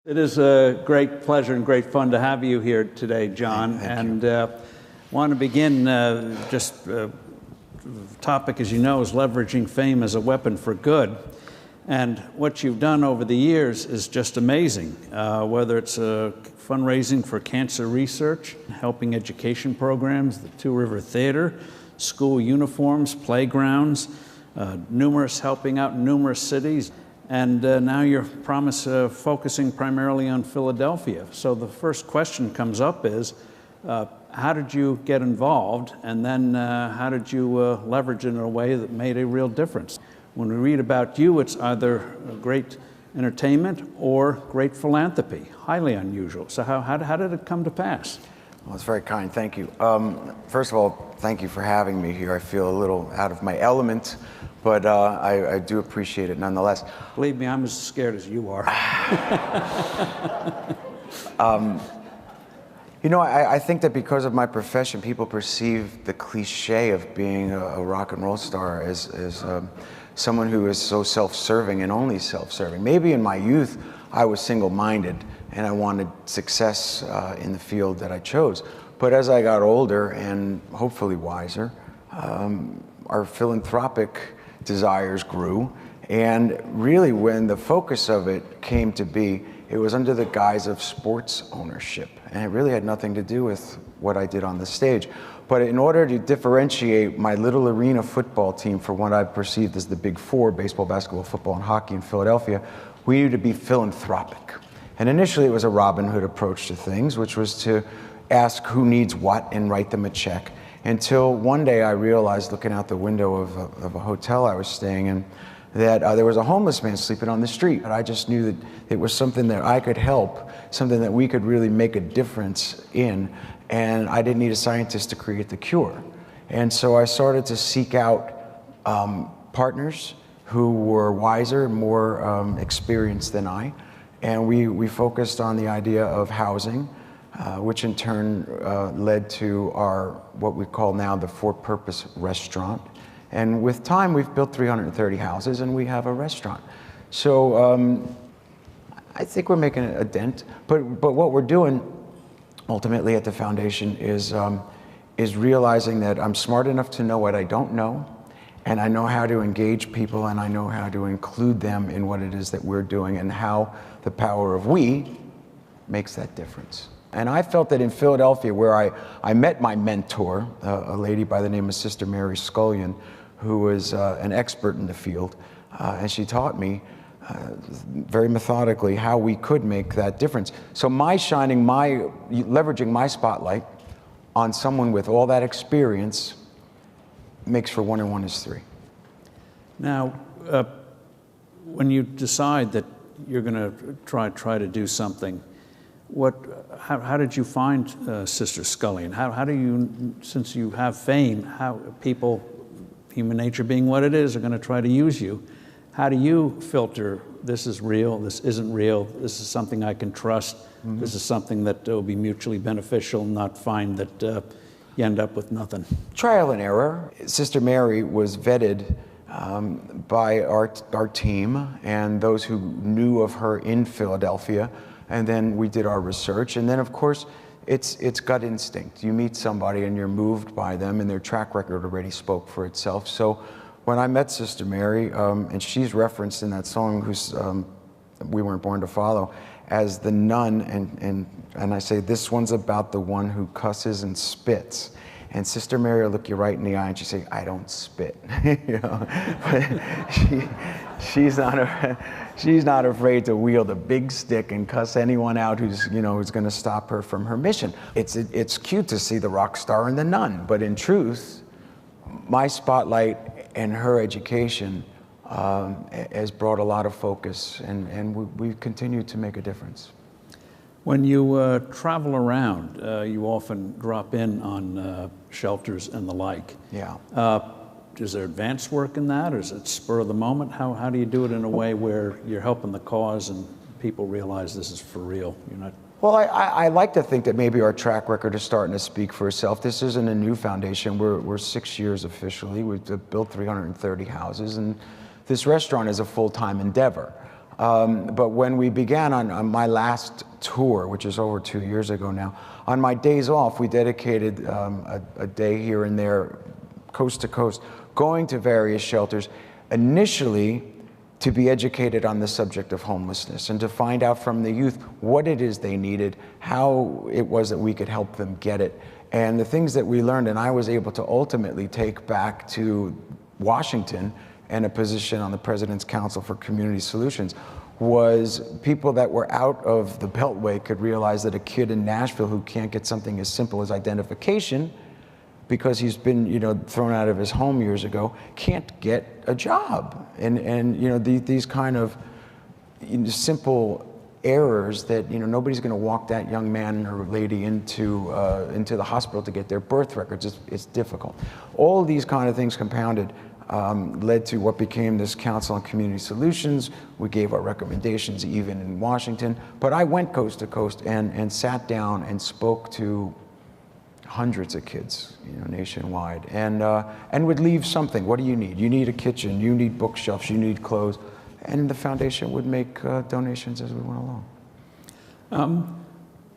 It is a great pleasure and great fun to have you here today, John. Thank you. Want to begin topic, as you know, is leveraging fame as a weapon for good. And what you've done over the years is just amazing, whether it's fundraising for cancer research, helping education programs, the Two River Theater, school uniforms, playgrounds, helping out in numerous cities. And now you're focusing primarily on Philadelphia. So the first question comes up is, how did you get involved? And then how did you leverage it in a way that made a real difference? When we read about you, it's either great entertainment or great philanthropy, highly unusual. So how did it come to pass? Well, it's very kind, thank you. First of all, thank you for having me here. I feel a little out of my element, but I do appreciate it nonetheless. Believe me, I'm as scared as you are. I think that because of my profession, people perceive the cliche of being a rock and roll star as someone who is so self-serving and only self-serving. Maybe in my youth, I was single-minded and I wanted success in the field that I chose. But as I got older and hopefully wiser, our philanthropic desires grew. And really, when the focus of it came to be, it was under the guise of sports ownership. And it really had nothing to do with what I did on the stage. But in order to differentiate my little arena football team from what I perceived as the big four, baseball, basketball, football, and hockey in Philadelphia, we needed to be philanthropic. And initially, it was a Robin Hood approach to things, which was to ask who needs what and write them a check. Until one day I realized, looking out the window of a hotel I was staying in, that there was a homeless man sleeping on the street. And I just knew that it was something that I could help, something that we could really make a difference in, and I didn't need a scientist to create the cure. And so I started to seek out partners who were wiser, more experienced than I, and we focused on the idea of housing, which in turn led to our, what we call now, the For-Purpose Restaurant. And with time, we've built 330 houses and we have a restaurant. So I think we're making a dent, but what we're doing ultimately at the foundation is realizing that I'm smart enough to know what I don't know, and I know how to engage people, and I know how to include them in what it is that we're doing and how the power of we makes that difference. And I felt that in Philadelphia, where I met my mentor, a lady by the name of Sister Mary Scullion, who was an expert in the field, and she taught me very methodically how we could make that difference. So leveraging my spotlight on someone with all that experience makes for 1 and 1 is 3. Now, when you decide that you're going to try to do something, how did you find Sister Scullion? How do you, since you have fame, how people, human nature being what it is, are going to try to use you? How do you filter, this is real, this isn't real, this is something I can trust, this is something that will be mutually beneficial, not find that you end up with nothing? Trial and error. Sister Mary was vetted by our team and those who knew of her in Philadelphia. And then we did our research. And then, of course, it's gut instinct. You meet somebody and you're moved by them, and their track record already spoke for itself. So when I met Sister Mary, and she's referenced in that song, We Weren't Born to Follow, as the nun, and I say, this one's about the one who cusses and spits. And Sister Mary will look you right in the eye and she'd say, I don't spit. But she's not afraid to wield a big stick and cuss anyone out who's going to stop her from her mission. It's cute to see the rock star and the nun, but in truth, my spotlight and her education has brought a lot of focus, and we continue to make a difference. When you travel around, you often drop in on shelters and the like. Yeah. Is there advanced work in that, or is it spur of the moment? How do you do it in a way where you're helping the cause and people realize this is for real? You're not. Well, I like to think that maybe our track record is starting to speak for itself. This isn't a new foundation. We're 6 years officially. We've built 330 houses, and this restaurant is a full-time endeavor. But when we began on my last tour, which is over 2 years ago now, on my days off, we dedicated a day here and there, coast to coast, going to various shelters, initially to be educated on the subject of homelessness and to find out from the youth what it is they needed, how it was that we could help them get it. And the things that we learned, and I was able to ultimately take back to Washington and a position on the President's Council for Community Solutions, was people that were out of the Beltway could realize that a kid in Nashville who can't get something as simple as identification because he's been, thrown out of his home years ago, can't get a job. And these kind of simple errors that, nobody's going to walk that young man or lady into the hospital to get their birth records. It's difficult. All of these kind of things compounded led to what became this Council on Community Solutions. We gave our recommendations even in Washington, but I went coast to coast and sat down and spoke to hundreds of kids, nationwide, and would leave something. What do you need? You need a kitchen, you need bookshelves, you need clothes, and the foundation would make donations as we went along.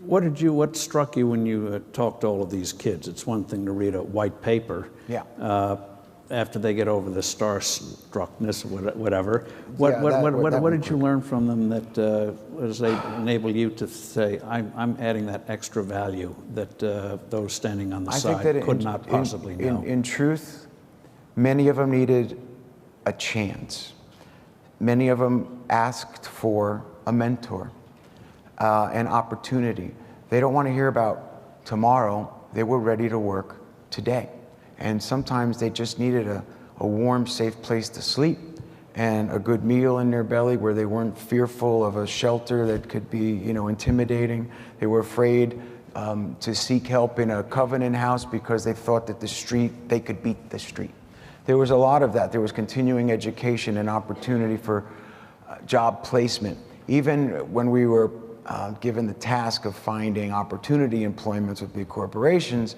What struck you when you talked to all of these kids? It's one thing to read a white paper. Yeah. After they get over the starstruckness, whatever. What did you learn from them that was enable you to say, I'm adding that extra value that those standing on the side could not possibly know? In truth, many of them needed a chance. Many of them asked for a mentor, an opportunity. They don't want to hear about tomorrow. They were ready to work today. And sometimes they just needed a warm, safe place to sleep and a good meal in their belly where they weren't fearful of a shelter that could be, intimidating. They were afraid to seek help in a covenant house because they thought that they could beat the street. There was a lot of that. There was continuing education and opportunity for job placement. Even when we were given the task of finding opportunity employments with big corporations,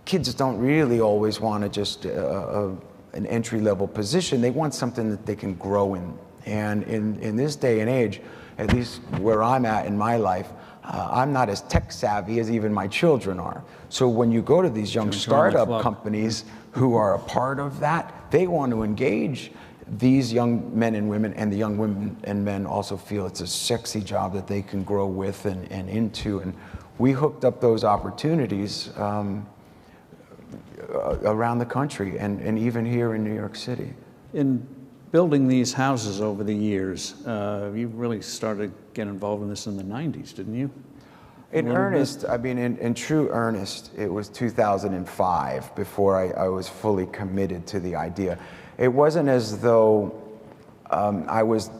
kids don't really always want to just an entry-level position. They want something that they can grow in. And in this day and age, at least where I'm at in my life, I'm not as tech savvy as even my children are. So when you go to these young startup companies who are a part of that, they want to engage these young men and women, and the young women and men also feel it's a sexy job that they can grow with and into. And we hooked up those opportunities around the country and even here in New York City. In building these houses over the years, you really started getting involved in this in the 90s, didn't you? In earnest, I mean, in true earnest, it was 2005 before I was fully committed to the idea. It wasn't as though I was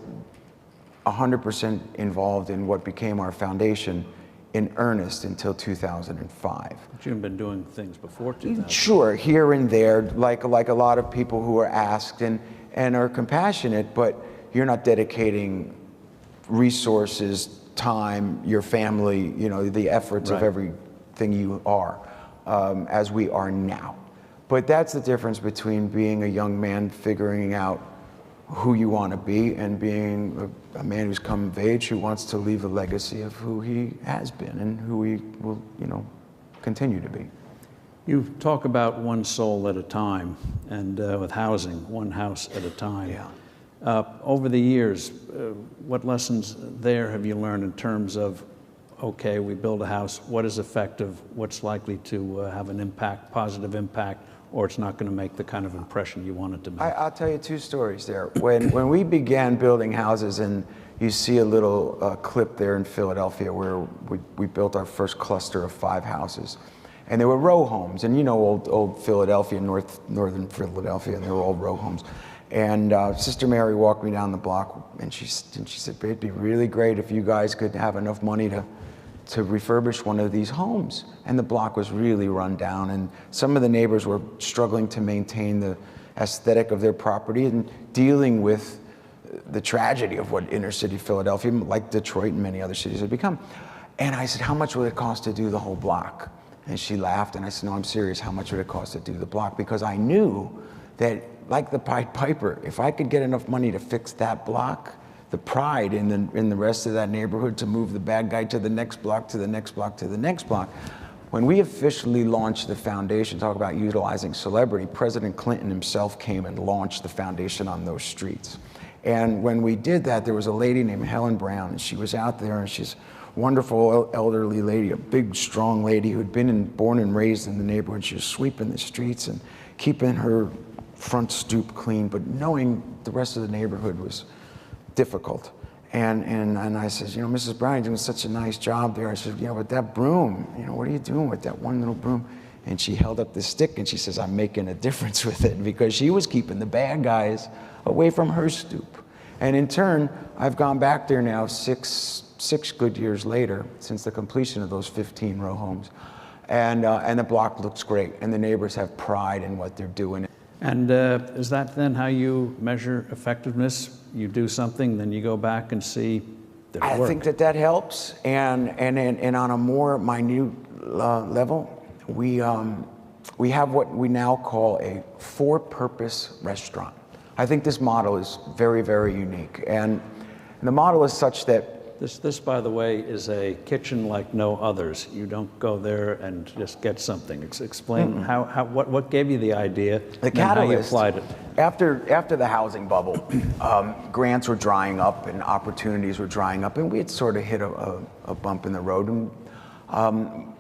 100% involved in what became our foundation in earnest until 2005. But you've been doing things before 2005. Sure, here and there, like a lot of people who are asked and are compassionate, but you're not dedicating resources, time, your family, the efforts of everything you are, as we are now. But that's the difference between being a young man figuring out who you want to be and being a man who's come of age who wants to leave a legacy of who he has been and who he will, continue to be. You talk about one soul at a time, and with housing, one house at a time. Yeah. Over the years, what lessons there have you learned in terms of, okay, we build a house, what is effective, what's likely to have an impact, positive impact, or it's not going to make the kind of impression you want it to make? I'll tell you two stories there. When we began building houses, and you see a little clip there in Philadelphia where we built our first cluster of 5 houses. And they were row homes, and old Philadelphia, northern Philadelphia, and they were all row homes. And Sister Mary walked me down the block, and she said, it'd be really great if you guys could have enough money to refurbish one of these homes. And the block was really run down, and some of the neighbors were struggling to maintain the aesthetic of their property and dealing with the tragedy of what inner city Philadelphia, like Detroit and many other cities, had become. And I said, how much would it cost to do the whole block? And she laughed, and I said, no, I'm serious. How much would it cost to do the block? Because I knew that like the Pied Piper, if I could get enough money to fix that block, the pride in the rest of that neighborhood to move the bad guy to the next block, to the next block, to the next block. When we officially launched the foundation, talk about utilizing celebrity, President Clinton himself came and launched the foundation on those streets. And when we did that, there was a lady named Helen Brown, and she was out there, and she's a wonderful elderly lady, a big, strong lady who'd been born and raised in the neighborhood. She was sweeping the streets and keeping her front stoop clean, but knowing the rest of the neighborhood was difficult. And I says, Mrs. Brown, you're doing such a nice job there. I said, but that broom, what are you doing with that one little broom? And she held up this stick and she says, I'm making a difference with it, because she was keeping the bad guys away from her stoop. And in turn, I've gone back there now six good years later, since the completion of those 15 row homes. And the block looks great, and the neighbors have pride in what they're doing. And is that then how you measure effectiveness? You do something, then you go back and see that it worked? I think that helps, and on a more minute level, we have what we now call a for-purpose restaurant. I think this model is very, very unique, and the model is such that This, by the way, is a kitchen like no others. You don't go there and just get something. Explain what gave you the idea, the and how you catalyst, applied it. After the housing bubble, grants were drying up and opportunities were drying up, and we had sort of hit a bump in the road. And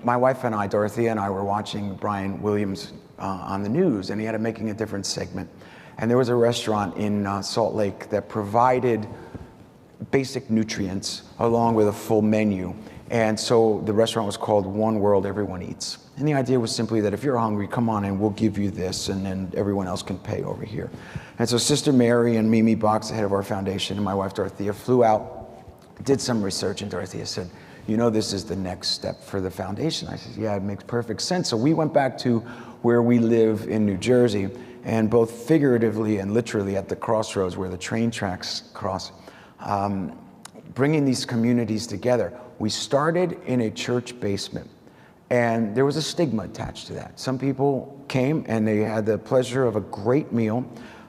my wife and I, Dorothea and I, were watching Brian Williams on the news, and he had a Making a Difference segment. And there was a restaurant in Salt Lake that provided basic nutrients along with a full menu. And so the restaurant was called One World, Everyone Eats. And the idea was simply that if you're hungry, come on in, we'll give you this, and then everyone else can pay over here. And so Sister Mary and Mimi Box, the head of our foundation, and my wife Dorothea flew out, did some research, and Dorothea said, this is the next step for the foundation. I said, yeah, it makes perfect sense. So we went back to where we live in New Jersey, and both figuratively and literally at the crossroads where the train tracks cross, bringing these communities together. We started in a church basement, and there was a stigma attached to that. Some people came and they had the pleasure of a great meal,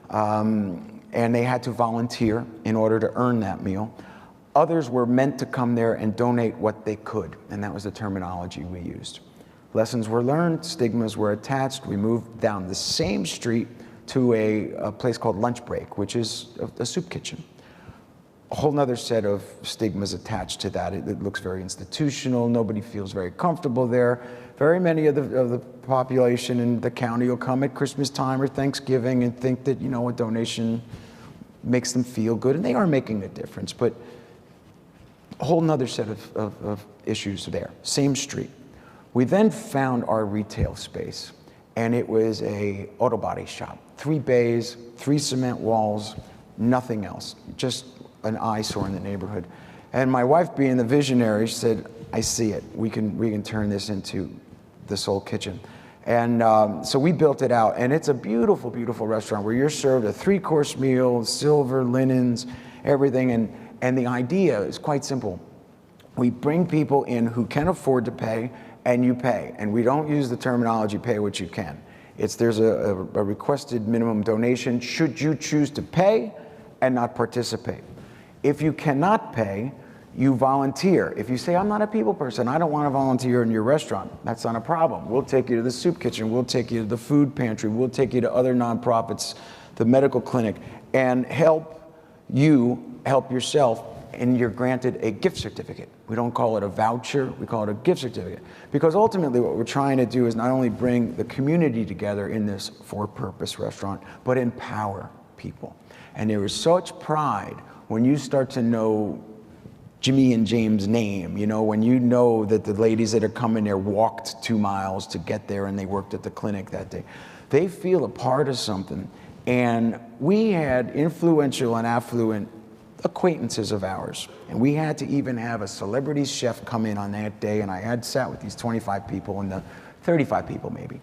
and they had to volunteer in order to earn that meal. Others were meant to come there and donate what they could, and that was the terminology we used. Lessons were learned, stigmas were attached. We moved down the same street to a place called Lunch Break, which is a soup kitchen. A whole nother set of stigmas attached to that. It looks very institutional. Nobody feels very comfortable there. Very many of the population in the county will come at Christmas time or Thanksgiving and think that, a donation makes them feel good, and they are making a difference, but a whole nother set of issues there. Same street. We then found our retail space, and it was a auto body shop. 3 bays, 3 cement walls, nothing else. Just an eyesore in the neighborhood. And my wife, being the visionary, said, I see it. We can turn this into the Soul Kitchen. And so we built it out, and it's a beautiful, beautiful restaurant where you're served a 3-course meal, silver, linens, everything. And the idea is quite simple. We bring people in who can afford to pay, and you pay. And we don't use the terminology pay what you can. There's a requested minimum donation should you choose to pay and not participate. If you cannot pay, you volunteer. If you say, I'm not a people person, I don't want to volunteer in your restaurant, that's not a problem. We'll take you to the soup kitchen, we'll take you to the food pantry, we'll take you to other nonprofits, the medical clinic, and help you help yourself, and you're granted a gift certificate. We don't call it a voucher, we call it a gift certificate. Because ultimately what we're trying to do is not only bring the community together in this for-purpose restaurant, but empower people. And there is such pride when you start to know Jimmy and James' name, when you know that the ladies that are coming there walked 2 miles to get there and they worked at the clinic that day. They feel a part of something. And we had influential and affluent acquaintances of ours. And we had to even have a celebrity chef come in on that day. And I had sat with these 25 people and the 35 people maybe.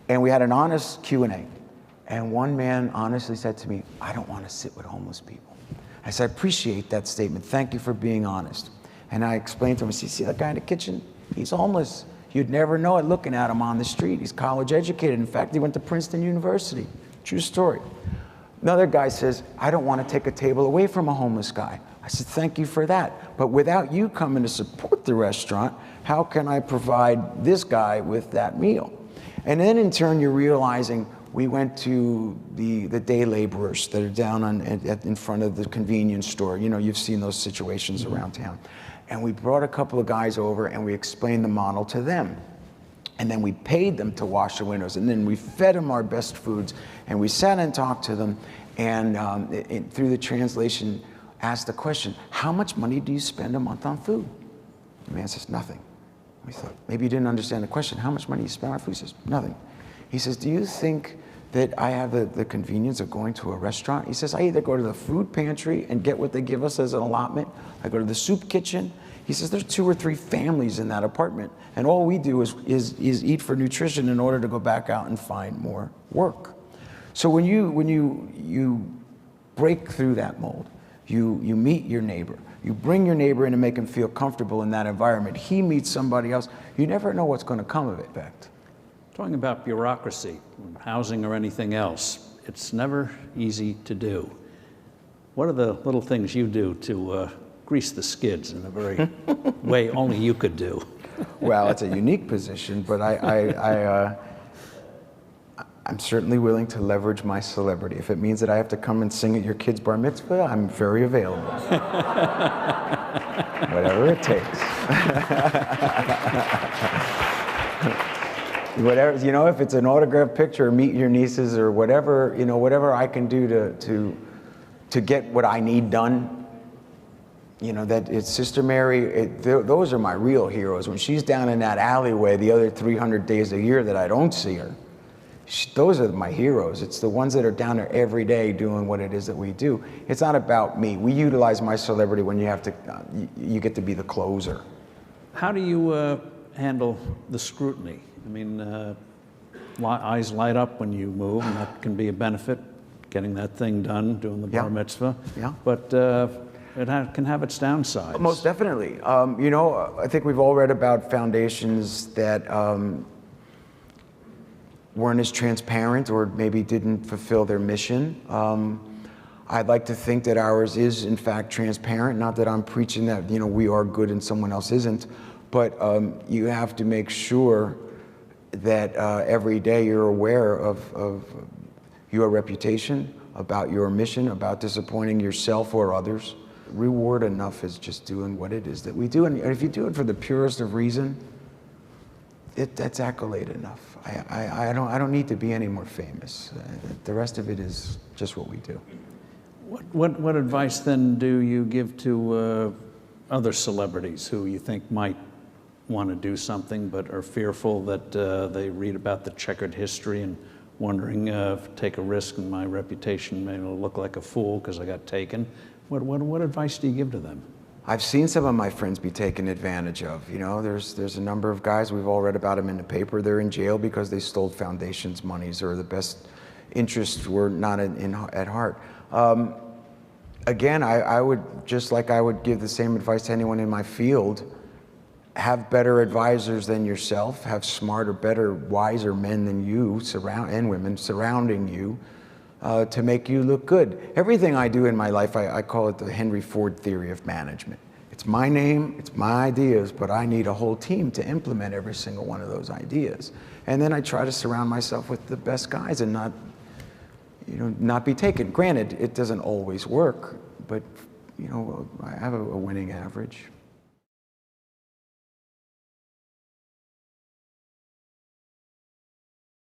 And we had an honest Q&A. And one man honestly said to me, I don't want to sit with homeless people. I said, I appreciate that statement. Thank you for being honest. And I explained to him, I said, see that guy in the kitchen? He's homeless. You'd never know it looking at him on the street. He's college educated. In fact, he went to Princeton University. True story. Another guy says, I don't want to take a table away from a homeless guy. I said, thank you for that. But without you coming to support the restaurant, how can I provide this guy with that meal? And then in turn, you're realizing we went to the day laborers that are down in front of the convenience store. You know, you've seen those situations around town. And we brought a couple of guys over and we explained the model to them. And then we paid them to wash the windows. And then we fed them our best foods. And we sat and talked to them. And through the translation, asked the question, how much money do you spend a month on food? The man says, nothing. We thought, maybe you didn't understand the question. How much money do you spend on food? He says, nothing. He says, do you think that I have the convenience of going to a restaurant? He says, I either go to the food pantry and get what they give us as an allotment. I go to the soup kitchen. He says, there's 2 or 3 families in that apartment. And all we do is eat for nutrition in order to go back out and find more work. So when you break through that mold, you meet your neighbor. You bring your neighbor in and make him feel comfortable in that environment. He meets somebody else. You never know what's going to come of it, Becht. Talking about bureaucracy, housing or anything else, it's never easy to do. What are the little things you do to grease the skids in a very way only you could do? Well, it's a unique position, but I'm certainly willing to leverage my celebrity. If it means that I have to come and sing at your kid's bar mitzvah, I'm very available. Whatever it takes. Whatever, you know, if it's an autographed picture or meet your nieces or whatever, you know, whatever I can do to get what I need done. You know, that it's Sister Mary, those are my real heroes. When she's down in that alleyway the other 300 days a year that I don't see her, those are my heroes. It's the ones that are down there every day doing what it is that we do. It's not about me. We utilize my celebrity when you have to, you get to be the closer. How do you handle the scrutiny? I mean, eyes light up when you move, and that can be a benefit, getting that thing done, doing the bar mitzvah. Yeah. But it can have its downsides. Most definitely. You know, I think we've all read about foundations that weren't as transparent or maybe didn't fulfill their mission. I'd like to think that ours is, in fact, transparent. Not that I'm preaching that, you know, we are good and someone else isn't, but you have to make sure that every day you're aware of your reputation, about your mission, about disappointing yourself or others. Reward enough is just doing what it is that we do. And if you do it for the purest of reason, that's accolade enough. I don't need to be any more famous. The rest of it is just what we do. What advice then do you give to other celebrities who you think might want to do something but are fearful that they read about the checkered history and wondering if take a risk and my reputation may look like a fool because I got taken? What advice do you give to them? I've seen some of my friends be taken advantage of. You know, there's a number of guys, we've all read about them in the paper, they're in jail because they stole foundations' monies or the best interests were not at heart. Again, I would, just like I would give the same advice to anyone in my field, have better advisors than yourself, have smarter, better, wiser men than you and women surrounding you to make you look good. Everything I do in my life, I call it the Henry Ford theory of management. It's my name, it's my ideas, but I need a whole team to implement every single one of those ideas. And then I try to surround myself with the best guys and not be taken. Granted, it doesn't always work, but you know, I have a winning average.